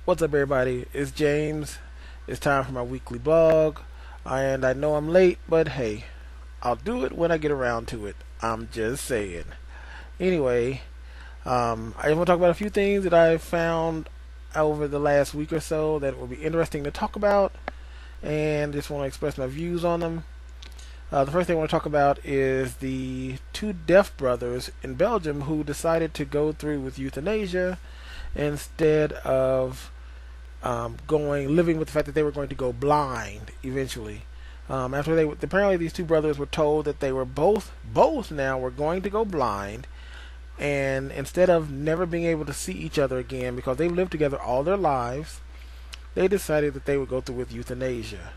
What's up, everybody? It's James. It's time for my weekly blog. And I know I'm late, but hey, I'll do it when I get around to it. I'm just saying. Anyway, I just want to talk about a few things that I found over the last week or so that will be interesting to talk about, and just want to express my views on them. The first thing I want to talk about is the two deaf brothers in Belgium who decided to go through with euthanasia instead of living with the fact that they were going to go blind eventually. After apparently these two brothers were told that they were both now were going to go blind, and instead of never being able to see each other again because they've lived together all their lives, they decided that they would go through with euthanasia.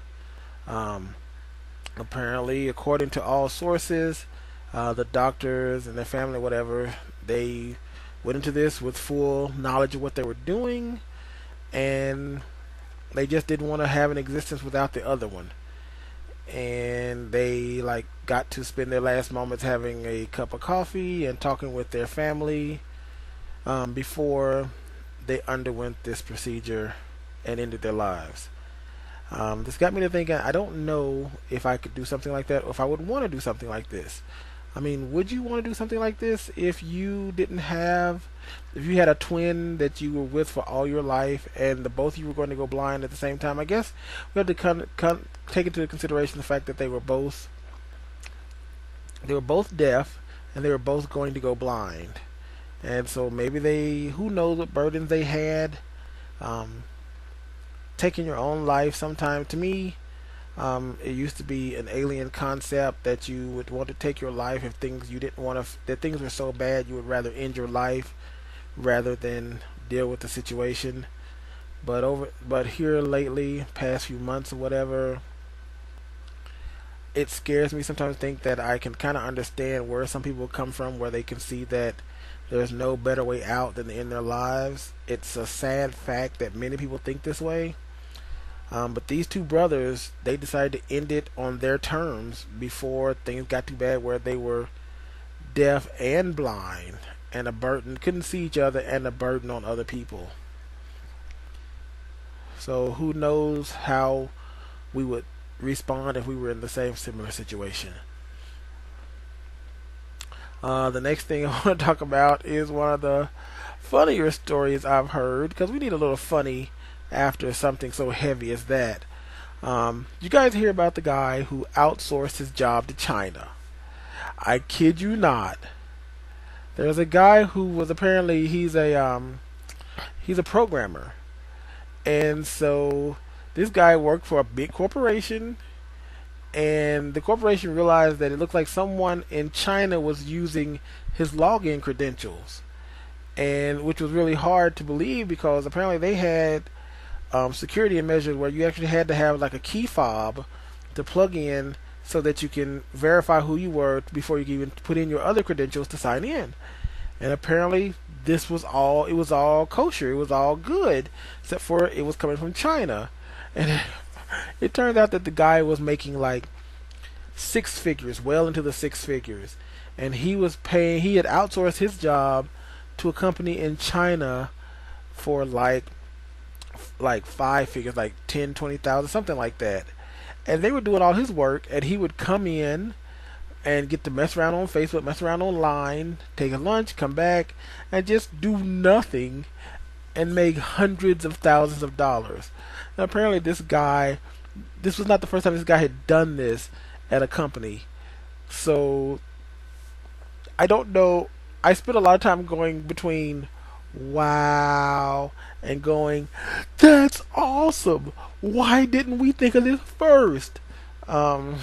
Um, Apparently, according to all sources, the doctors and their family, whatever, they went into this with full knowledge of what they were doing, and they just didn't want to have an existence without the other one. And they got to spend their last moments having a cup of coffee and talking with their family before they underwent this procedure and ended their lives. This got me to thinking, I don't know if I could do something like that or if I would want to do something like this. I mean, would you want to do something like this if you had a twin that you were with for all your life and the both of you were going to go blind at the same time? I guess we have to take into consideration the fact that they were both deaf and they were both going to go blind, and so maybe who knows what burdens they had. Um, Taking your own life, sometime to me, it used to be an alien concept that you would want to take your life if things you didn't want to, that things were so bad you would rather end your life rather than deal with the situation. But here lately, past few months or whatever, it scares me sometimes to think that I can kind of understand where some people come from, where they can see that there's no better way out than to end their lives. It's a sad fact that many people think this way. But these two brothers, they decided to end it on their terms before things got too bad where they were deaf and blind and a burden, couldn't see each other, and a burden on other people. So who knows how we would respond if we were in the same similar situation. The next thing I want to talk about is one of the funnier stories I've heard, because we need a little funny after something so heavy as that. You guys hear about the guy who outsourced his job to China? I kid you not. There's a guy who was apparently he's a programmer, and so this guy worked for a big corporation, and the corporation realized that it looked like someone in China was using his login credentials, and which was really hard to believe because apparently they had security measures where you actually had to have like a key fob to plug in so that you can verify who you were before you can even put in your other credentials to sign in. And apparently it was all kosher, it was all good, except for it was coming from China. And it turned out that the guy was making like six figures, well into the six figures, and he had outsourced his job to a company in China for like five figures, like 10, 20,000, something like that. And they were doing all his work, and he would come in and get to mess around on Facebook, mess around online, take a lunch, come back, and just do nothing and make hundreds of thousands of dollars. And apparently this was not the first time this guy had done this at a company. So I don't know. I spent a lot of time going between wow and going, that's awesome. Why didn't we think of this first? Um,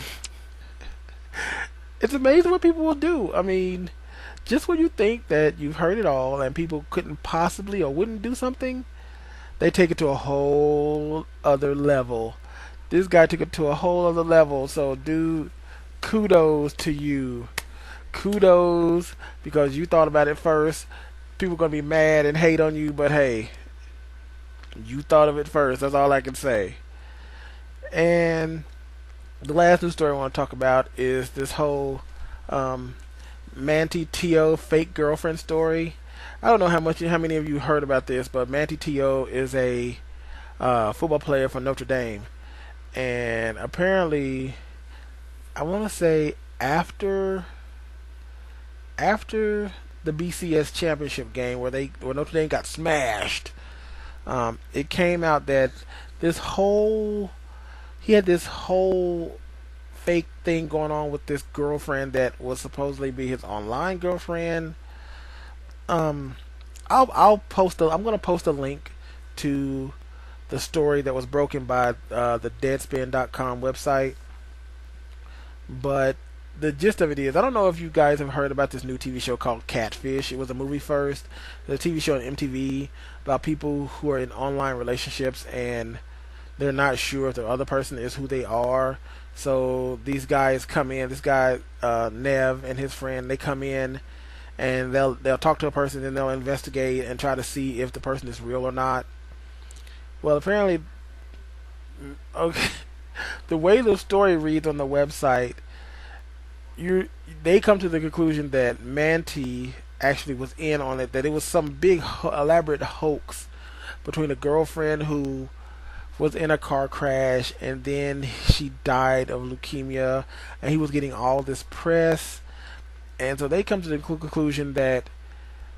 it's amazing what people will do. I mean, just when you think that you've heard it all and people couldn't possibly or wouldn't do something, they take it to a whole other level. This guy took it to a whole other level. So, dude, kudos to you. Kudos, because you thought about it first. People are going to be mad and hate on you, but hey, you thought of it first. That's all I can say. And the last news story I want to talk about is this whole Manti Teo fake girlfriend story. I don't know how many of you heard about this, but Manti Te'o is a football player for Notre Dame, and apparently, I want to say after the BCS championship game where Notre Dame got smashed, it came out that this whole he had this whole fake thing going on with this girlfriend that was supposedly be his online girlfriend. Um, I'm gonna post a link to the story that was broken by the Deadspin.com website. But the gist of it is, I don't know if you guys have heard about this new TV show called Catfish. It was a movie first. It's a TV show on MTV about people who are in online relationships and they're not sure if the other person is who they are. So these guys come in. This guy Nev and his friend, they come in and they'll talk to a person and they'll investigate and try to see if the person is real or not. Well, apparently, okay, the way the story reads on the website, you they come to the conclusion that Manti actually was in on it. That it was some big elaborate hoax between a girlfriend who was in a car crash and then she died of leukemia, and he was getting all this press, and so they come to the conclusion that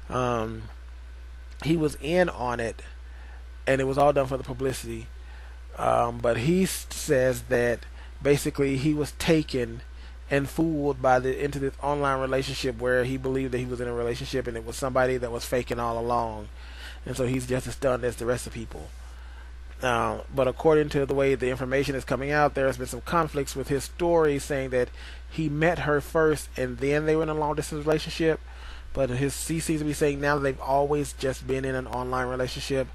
um, he was in on it, and it was all done for the publicity. But he says that basically he was taken and fooled by the into this online relationship where he believed that he was in a relationship and it was somebody that was faking all along, and so he's just as stunned as the rest of people. But according to the way the information is coming out, there has been some conflicts with his story, saying that he met her first and then they were in a long distance relationship. But he seems to be saying now that they've always just been in an online relationship.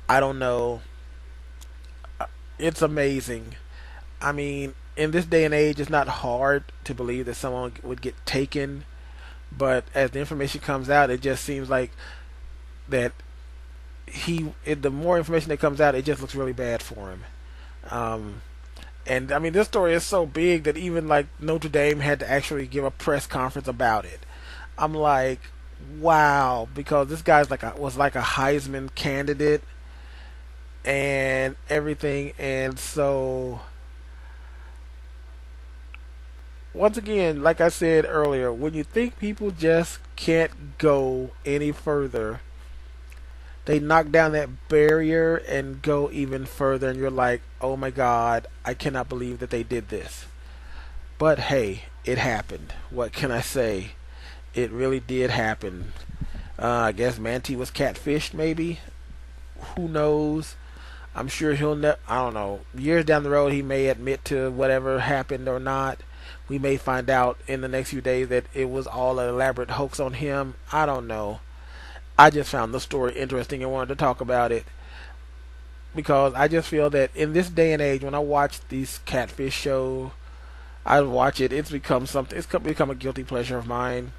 I don't know. It's amazing. I mean, in this day and age, it's not hard to believe that someone would get taken. But as the information comes out, it just seems like that the more information that comes out, it just looks really bad for him. Um, and I mean, this story is so big that even like Notre Dame had to actually give a press conference about it. I'm like, wow, because this guy's was like a Heisman candidate and everything, and so once again, like I said earlier, when you think people just can't go any further, they knock down that barrier and go even further, and you're like, oh my god, I cannot believe that they did this. But hey, it happened. What can I say? It really did happen. I guess Manti was catfished, maybe. Who knows? I'm sure I don't know. Years down the road, he may admit to whatever happened or not. We may find out in the next few days that it was all an elaborate hoax on him. I don't know. I just found the story interesting and wanted to talk about it because I just feel that in this day and age, when I watch these catfish shows, I watch it. It's become something. It's become a guilty pleasure of mine.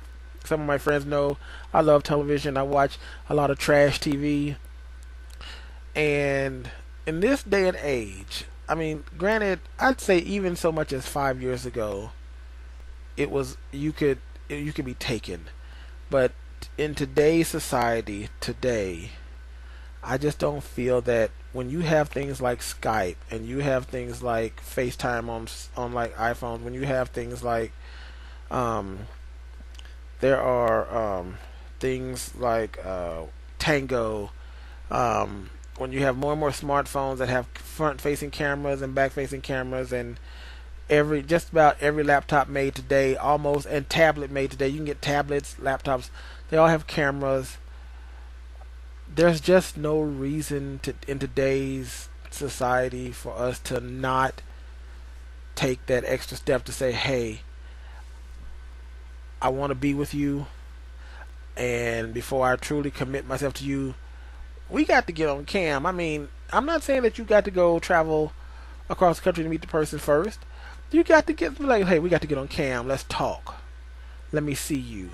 Some of my friends know I love television. I watch a lot of trash TV, and in this day and age, I mean, granted, I'd say even so much as 5 years ago, it was you could be taken, but in today's society today, I just don't feel that when you have things like Skype and you have things like FaceTime on like iPhones, when you have things like um, there are things like Tango, when you have more and more smartphones that have front-facing cameras and back-facing cameras, and just about every laptop made today, almost, and tablet made today, you can get tablets, laptops, they all have cameras. There's just no reason in today's society for us to not take that extra step to say, hey, I want to be with you, and before I truly commit myself to you, we got to get on cam. I mean, I'm not saying that you got to go travel across the country to meet the person first. You got to get like, hey, we got to get on cam. Let's talk. Let me see you.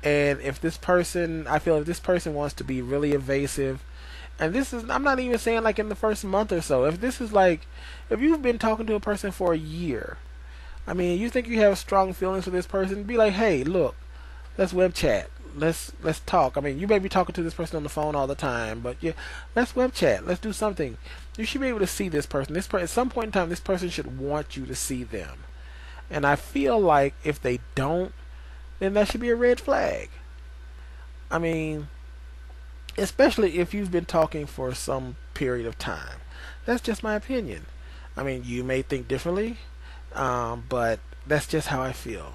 And if this person, I feel if this person wants to be really evasive, and this is, I'm not even saying like in the first month or so. If this is like, if you've been talking to a person for a year, I mean, you think you have strong feelings for this person, be like, hey, look, let's web chat. Let's talk. I mean, you may be talking to this person on the phone all the time, but yeah, let's web chat. Let's do something. You should be able to see this person. At some point in time, this person should want you to see them. And I feel like if they don't, then that should be a red flag. I mean, especially if you've been talking for some period of time. That's just my opinion. I mean, you may think differently, but that's just how I feel.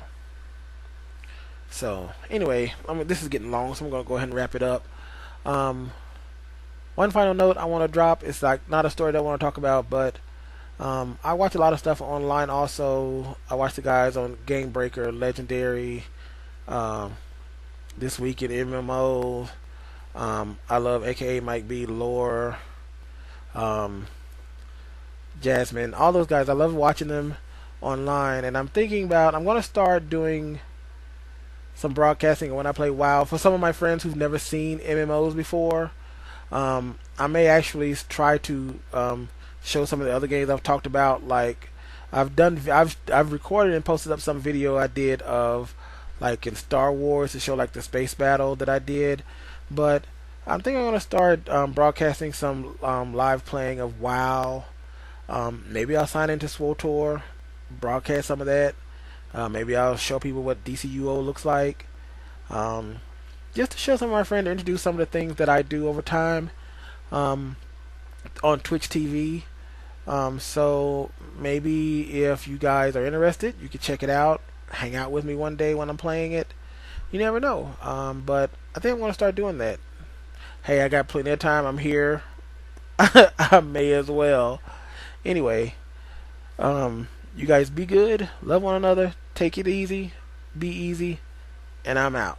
So, anyway, I mean, this is getting long, so I'm going to go ahead and wrap it up. Um, One final note I want to drop is like not a story that I want to talk about, but I watch a lot of stuff online also. I watch the guys on Game Breaker, Legendary, um, This Week in MMOs. I love AKA Mike B, Lore, um, Jasmine, all those guys. I love watching them online, and I'm thinking about I'm going to start doing some broadcasting when I play WoW for some of my friends who've never seen MMOs before. I may actually try to show some of the other games I've talked about. Like I've recorded and posted up some video I did of like in Star Wars to show like the space battle that I did. But I'm thinking I'm gonna start broadcasting some live playing of WoW. Maybe I'll sign into SWOTOR, broadcast some of that. Maybe I'll show people what DCUO looks like. Um, just to show some of my friends, to introduce some of the things that I do over time um, on Twitch TV. So maybe if you guys are interested, you can check it out. Hang out with me one day when I'm playing it. You never know. But I think I'm going to start doing that. Hey, I got plenty of time. I'm here. I may as well. Anyway, you guys be good. Love one another. Take it easy. Be easy. And I'm out.